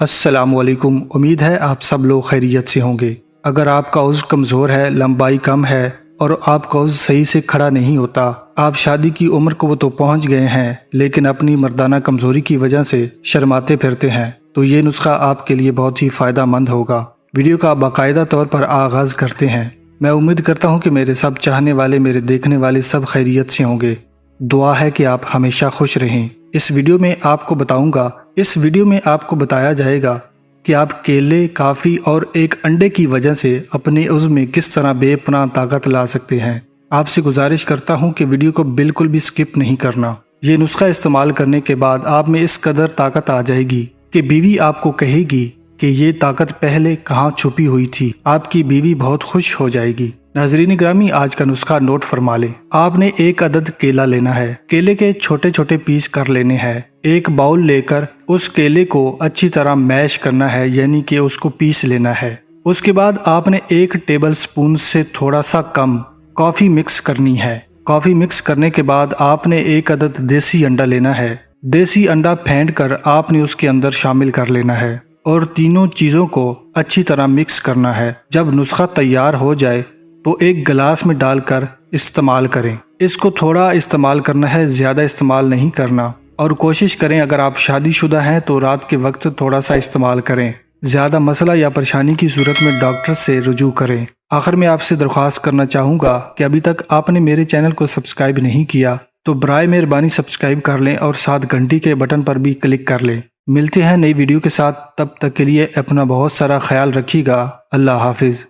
السلام علیکم۔ امید ہے آپ سب لوگ خیریت سے ہوں گے۔ اگر آپ کا عضو کمزور ہے، لمبائی کم ہے اور آپ کا عضو صحیح سے کھڑا نہیں ہوتا، آپ شادی کی عمر کو تو پہنچ گئے ہیں لیکن اپنی مردانہ کمزوری کی وجہ سے شرماتے پھرتے ہیں، تو یہ نسخہ آپ کے لیے بہت ہی فائدہ مند ہوگا۔ ویڈیو کا باقاعدہ طور پر آغاز کرتے ہیں۔ میں امید کرتا ہوں کہ میرے سب چاہنے والے، میرے دیکھنے والے سب خیریت سے ہوں گے۔ دعا ہے کہ آپ ہمیشہ خوش رہیں۔ اس ویڈیو میں آپ کو بتایا جائے گا کہ آپ کیلے، کافی اور ایک انڈے کی وجہ سے اپنے عضو میں کس طرح بے پناہ طاقت لا سکتے ہیں۔ آپ سے گزارش کرتا ہوں کہ ویڈیو کو بالکل بھی سکپ نہیں کرنا۔ یہ نسخہ استعمال کرنے کے بعد آپ میں اس قدر طاقت آ جائے گی کہ بیوی آپ کو کہے گی کہ یہ طاقت پہلے کہاں چھپی ہوئی تھی۔ آپ کی بیوی بہت خوش ہو جائے گی۔ ناظرین گرامی، آج کا نسخہ نوٹ فرما لیں۔ آپ نے ایک عدد کیلا لینا ہے۔ کیلے کے چھوٹے چھوٹے پیس کر لینے ہیں۔ ایک باؤل لے کر اس کیلے کو اچھی طرح میش کرنا ہے، یعنی کہ اس کو پیس لینا ہے۔ اس کے بعد آپ نے 1 ٹیبل سپون سے تھوڑا سا کم کافی مکس کرنی ہے۔ کافی مکس کرنے کے بعد آپ نے 1 عدد دیسی انڈا لینا ہے۔ دیسی انڈا پھینٹ کر آپ نے اس کے اندر شامل کر لینا ہے اور تینوں چیزوں کو اچھی طرح مکس کرنا ہے۔ جب نسخہ تیار ہو جائے تو ایک گلاس میں ڈال کر استعمال کریں۔ اس کو تھوڑا استعمال کرنا ہے، زیادہ استعمال نہیں کرنا، اور کوشش کریں اگر آپ شادی شدہ ہیں تو رات کے وقت تھوڑا سا استعمال کریں۔ زیادہ مسئلہ یا پریشانی کی صورت میں ڈاکٹر سے رجوع کریں۔ آخر میں آپ سے درخواست کرنا چاہوں گا کہ ابھی تک آپ نے میرے چینل کو سبسکرائب نہیں کیا تو برائے مہربانی سبسکرائب کر لیں اور ساتھ گھنٹی کے بٹن پر بھی کلک کر لیں۔ ملتے ہیں نئی ویڈیو کے ساتھ، تب تک کے لیے اپنا بہت سارا خیال رکھیے گا۔ اللہ حافظ۔